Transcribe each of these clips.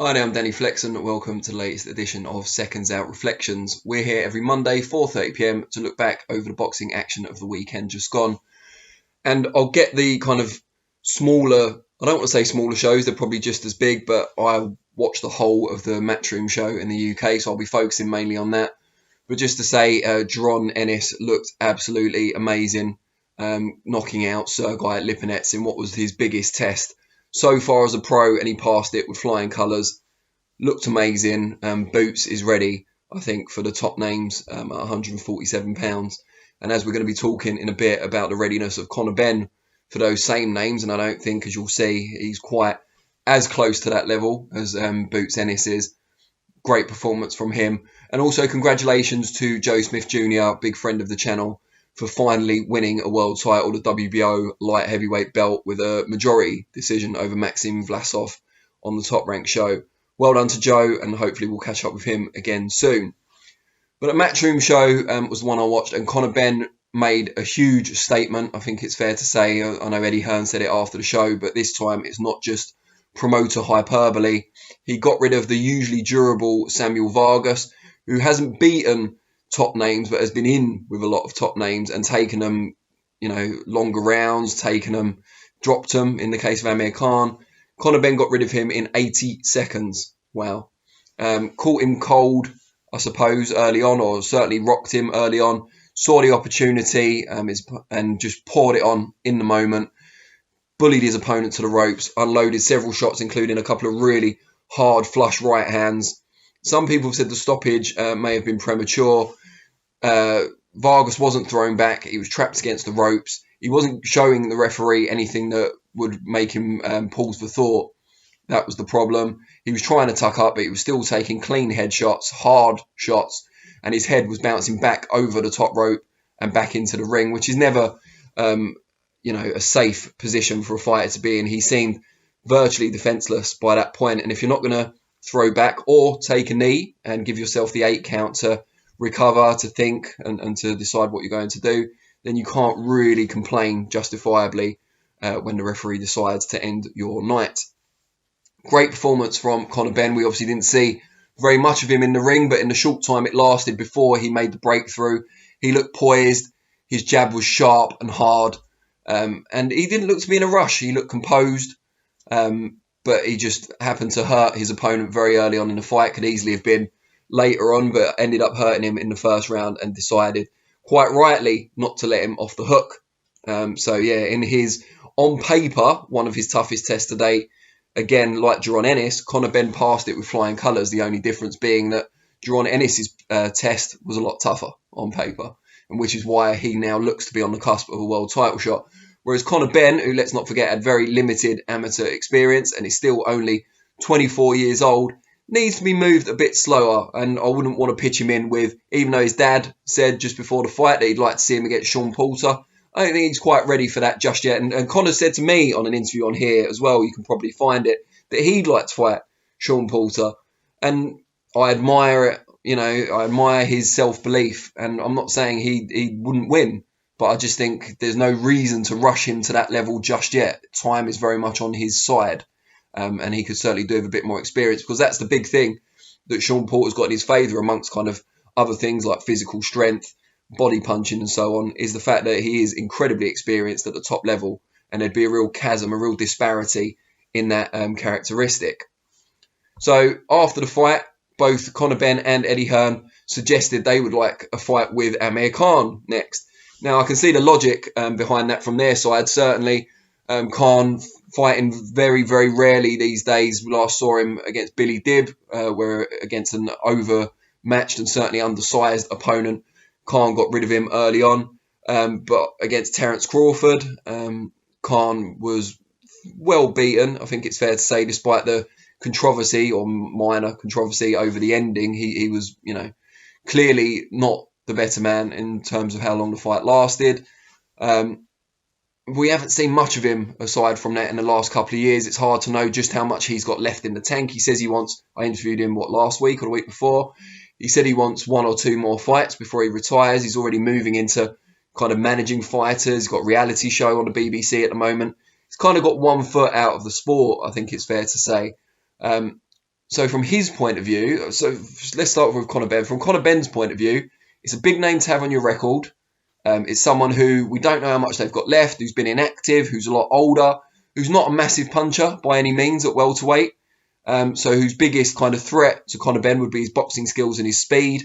Hi there, I'm Danny Flexen. Welcome to the latest edition of Seconds Out Reflections. We're here every Monday, 4:30 p.m. to look back over the boxing action of the weekend just gone. And I'll get the kind of smaller, I don't want to say smaller shows, they're probably just as big, but I watch the whole of the Matchroom show in the UK, so I'll be focusing mainly on that. But just to say, Jaron Ennis looked absolutely amazing, knocking out Sergei Lipinets in what was his biggest test so far as a pro, and he passed it with flying colours. Looked amazing. Boots is ready, I think, for the top names at £147. And as we're going to be talking in a bit about the readiness of Conor Benn for those same names, and I don't think, as you'll see, he's quite as close to that level as Boots Ennis is. Great performance from him. And also congratulations to Joe Smith Jr., big friend of the channel, for finally winning a world title, the WBO light heavyweight belt, with a majority decision over Maxim Vlasov on the Top Rank show. Well done to Joe, and hopefully we'll catch up with him again soon. But a Matchroom show was the one I watched, and Conor Benn made a huge statement. I think it's fair to say, I know Eddie Hearn said it after the show, but this time it's not just promoter hyperbole. He got rid of the usually durable Samuel Vargas, who hasn't beaten top names, but has been in with a lot of top names and taken them, longer rounds, dropped them in the case of Amir Khan. Conor Benn got rid of him in 80 seconds. Wow. Caught him cold, I suppose, early on, or certainly rocked him early on. Saw the opportunity and just poured it on in the moment. Bullied his opponent to the ropes, unloaded several shots, including a couple of really hard flush right hands. Some people have said the stoppage may have been premature. Vargas wasn't thrown back. He was trapped against the ropes. He wasn't showing the referee anything that would make him pause for thought. That was the problem. He was trying to tuck up, but he was still taking clean headshots, hard shots, and his head was bouncing back over the top rope and back into the ring, which is never, a safe position for a fighter to be in. He seemed virtually defenseless by that point, and if you're not going to throw back or take a knee and give yourself the 8 count to recover, to think, and to decide what you're going to do, then you can't really complain justifiably when the referee decides to end your night. Great performance from Conor Benn. We obviously didn't see very much of him in the ring, but in the short time it lasted before he made the breakthrough, he looked poised. His jab was sharp and hard, and he didn't look to be in a rush. He looked composed, but he just happened to hurt his opponent very early on in the fight. Could easily have been later on, but ended up hurting him in the first round and decided, quite rightly, not to let him off the hook. In his, on paper, one of his toughest tests to date, again, like Jaron Ennis, Conor Benn passed it with flying colours, the only difference being that Jaron Ennis' test was a lot tougher on paper, and which is why he now looks to be on the cusp of a world title shot. Whereas Conor Benn, who, let's not forget, had very limited amateur experience and is still only 24 years old, needs to be moved a bit slower. And I wouldn't want to pitch him in with, even though his dad said just before the fight that he'd like to see him against Sean Porter, I don't think he's quite ready for that just yet. And Conor said to me on an interview on here as well, you can probably find it, that he'd like to fight Sean Porter. And I admire it, I admire his self-belief. And I'm not saying he wouldn't win, but I just think there's no reason to rush him to that level just yet. Time is very much on his side. And he could certainly do with a bit more experience, because that's the big thing that Sean Porter's got in his favour, amongst kind of other things like physical strength, body punching and so on, is the fact that he is incredibly experienced at the top level, and there'd be a real chasm, a real disparity in that characteristic. So after the fight, both Conor Benn and Eddie Hearn suggested they would like a fight with Amir Khan next. Now, I can see the logic behind that from their side. Certainly, Khan fighting very, very rarely these days. We last saw him against Billy Dibb, where against an overmatched and certainly undersized opponent, Khan got rid of him early on. But against Terence Crawford, Khan was well beaten, I think it's fair to say, despite the controversy or minor controversy over the ending. He was, clearly not the better man in terms of how long the fight lasted. We haven't seen much of him aside from that in the last couple of years. It's hard to know just how much he's got left in the tank. He says he wants, I interviewed him, last week or the week before? He said he wants 1 or 2 more fights before he retires. He's already moving into kind of managing fighters. He's got a reality show on the BBC at the moment. He's kind of got one foot out of the sport, I think it's fair to say. So from his point of view, so let's start with Conor Benn. From Conor Benn's point of view, it's a big name to have on your record. It's someone who we don't know how much they've got left, who's been inactive, who's a lot older, who's not a massive puncher by any means at welterweight. So whose biggest kind of threat to Conor Benn would be his boxing skills and his speed.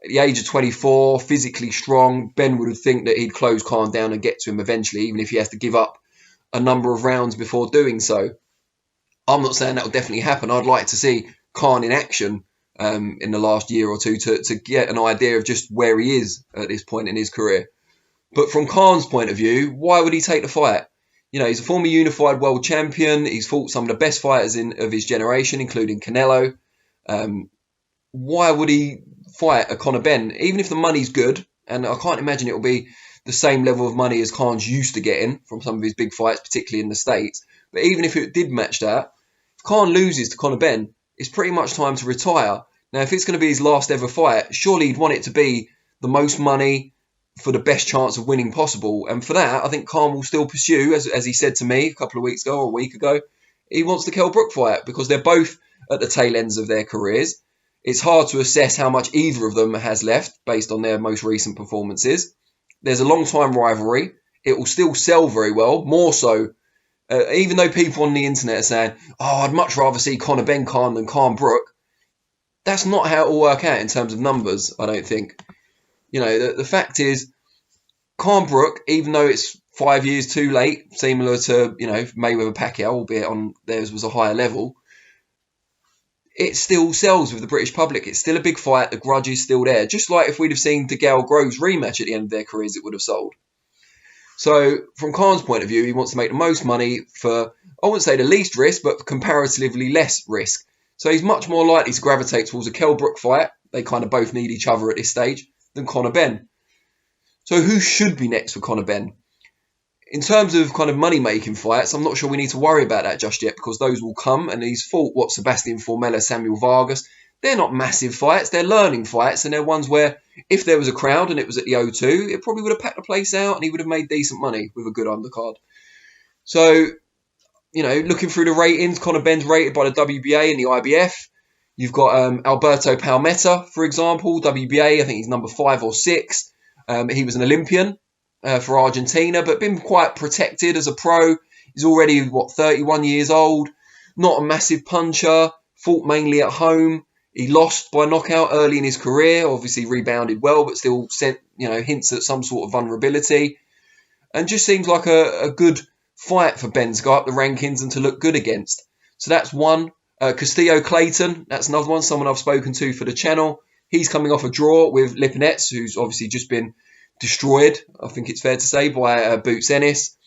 At the age of 24, physically strong, Benn would think that he'd close Khan down and get to him eventually, even if he has to give up a number of rounds before doing so. I'm not saying that will definitely happen. I'd like to see Khan in action in the last year or two to get an idea of just where he is at this point in his career. But from Khan's point of view, why would he take the fight? You know, he's a former unified world champion. He's fought some of the best fighters of his generation, including Canelo. Why would he fight a Conor Benn? Even if the money's good, and I can't imagine it will be the same level of money as Khan's used to getting from some of his big fights, particularly in the States. But even if it did match that, if Khan loses to Conor Benn, it's pretty much time to retire. Now, if it's going to be his last ever fight, surely he'd want it to be the most money for the best chance of winning possible. And for that, I think Khan will still pursue, as he said to me a couple of weeks ago or a week ago, he wants the Kell Brook fight because they're both at the tail ends of their careers. It's hard to assess how much either of them has left based on their most recent performances. There's a long-time rivalry. It will still sell very well, more so. Even though people on the internet are saying, oh, I'd much rather see Conor Benn Khan than Khan Brook, that's not how it will work out in terms of numbers, I don't think. You know, the fact is, Khan Brook, even though it's 5 years too late, similar to, you know, Mayweather Pacquiao, albeit on theirs was a higher level, it still sells with the British public. It's still a big fight. The grudge is still there. Just like if we'd have seen DeGale Groves rematch at the end of their careers, it would have sold. So from Khan's point of view, he wants to make the most money for, I wouldn't say the least risk, but comparatively less risk. So he's much more likely to gravitate towards a Kell Brook fight. They kind of both need each other at this stage than Conor Benn. So who should be next for Conor Benn? In terms of kind of money-making fights, I'm not sure we need to worry about that just yet because those will come, and he's fought, Sebastian Formella, Samuel Vargas. They're not massive fights, they're learning fights, and they're ones where if there was a crowd and it was at the O2, it probably would have packed the place out and he would have made decent money with a good undercard. So, you know, looking through the ratings, Conor Benn's rated by the WBA and the IBF. You've got Alberto Palmetta, for example, WBA, I think he's number 5 or 6. He was an Olympian for Argentina, but been quite protected as a pro. He's already, 31 years old. Not a massive puncher, fought mainly at home. He lost by knockout early in his career, obviously rebounded well, but still sent, hints at some sort of vulnerability. And just seems like a good fight for Benn to go up the rankings and to look good against. So that's one. Castillo Clayton, that's another one, someone I've spoken to for the channel. He's coming off a draw with Lipinets, who's obviously just been destroyed, I think it's fair to say, by Boots Ennis.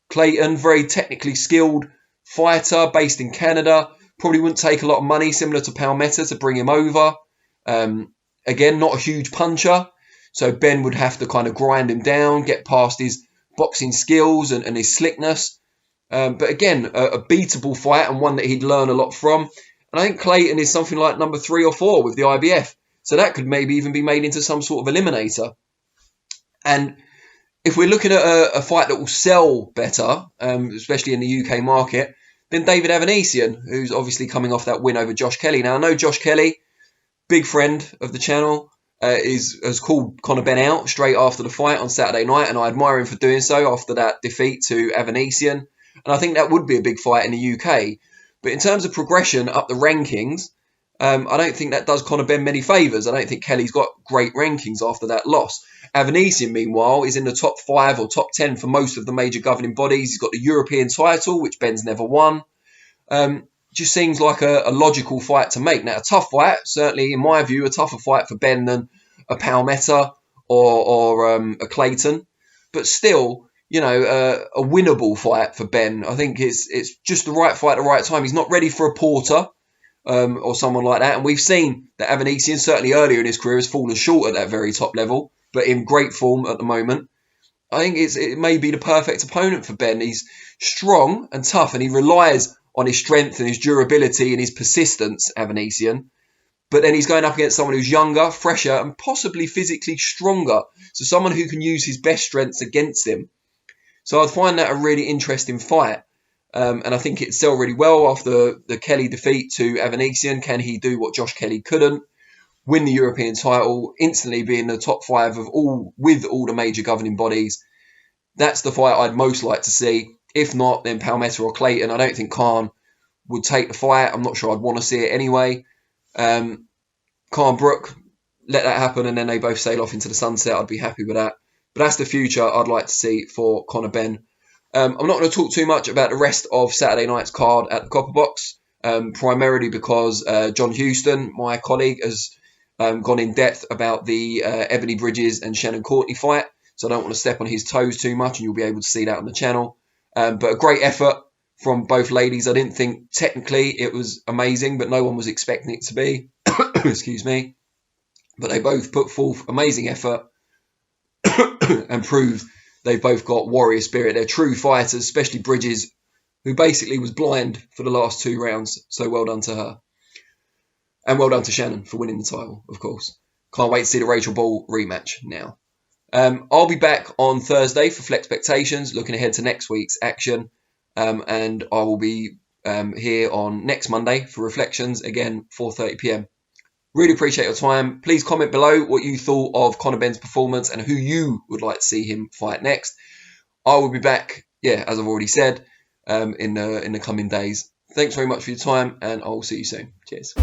Clayton, very technically skilled fighter based in Canada. Probably wouldn't take a lot of money, similar to Palmetta, to bring him over. Again, not a huge puncher. So Benn would have to kind of grind him down, get past his boxing skills and his slickness. But again, a beatable fight and one that he'd learn a lot from. And I think Clayton is something like number 3 or 4 with the IBF. So that could maybe even be made into some sort of eliminator. And if we're looking at a fight that will sell better, especially in the UK market, then David Avanesian, who's obviously coming off that win over Josh Kelly. Now, I know Josh Kelly, big friend of the channel, has called Conor Benn out straight after the fight on Saturday night, and I admire him for doing so after that defeat to Avanesian. And I think that would be a big fight in the UK. But in terms of progression up the rankings, I don't think that does Conor Benn many favours. I don't think Kelly's got great rankings after that loss. Avanesian, meanwhile, is in the top 5 or top 10 for most of the major governing bodies. He's got the European title, which Benn's never won. Just seems like a logical fight to make. Now, a tough fight, certainly in my view, a tougher fight for Benn than a Palmetta or a Clayton. But still, a winnable fight for Benn. I think it's just the right fight at the right time. He's not ready for a Porter or someone like that. And we've seen that Avanesian, certainly earlier in his career, has fallen short at that very top level, but in great form at the moment. I think it may be the perfect opponent for Benn. He's strong and tough, and he relies on his strength and his durability and his persistence, Avanesian. But then he's going up against someone who's younger, fresher, and possibly physically stronger. So someone who can use his best strengths against him. So I'd find that a really interesting fight. And I think it'd sell really well after the Kelly defeat to Avanesian. Can he do what Josh Kelly couldn't? Win the European title, instantly be in the top 5 of with all the major governing bodies. That's the fight I'd most like to see. If not, then Palmetta or Clayton. I don't think Khan would take the fight. I'm not sure I'd want to see it anyway. Khan Brook, let that happen, and then they both sail off into the sunset. I'd be happy with that. But that's the future I'd like to see for Conor Benn. I'm not going to talk too much about the rest of Saturday night's card at the Copper Box, primarily because John Houston, my colleague, has gone in depth about the Ebony Bridges and Shannon Courtney fight. So I don't want to step on his toes too much, and you'll be able to see that on the channel. But a great effort from both ladies. I didn't think technically it was amazing, but no one was expecting it to be. Excuse me. But they both put forth amazing effort and proved they've both got warrior spirit. They're true fighters, especially Bridges, who basically was blind for the last 2 rounds. So well done to her. And well done to Shannon for winning the title, of course. Can't wait to see the Rachel Ball rematch now. I'll be back on Thursday for Flexpectations, looking ahead to next week's action. And I will be here on next Monday for Reflections, again, 4:30 p.m. Really appreciate your time. Please comment below what you thought of Conor Benn's performance and who you would like to see him fight next. I will be back, as I've already said, in the coming days. Thanks very much for your time, and I will see you soon. Cheers.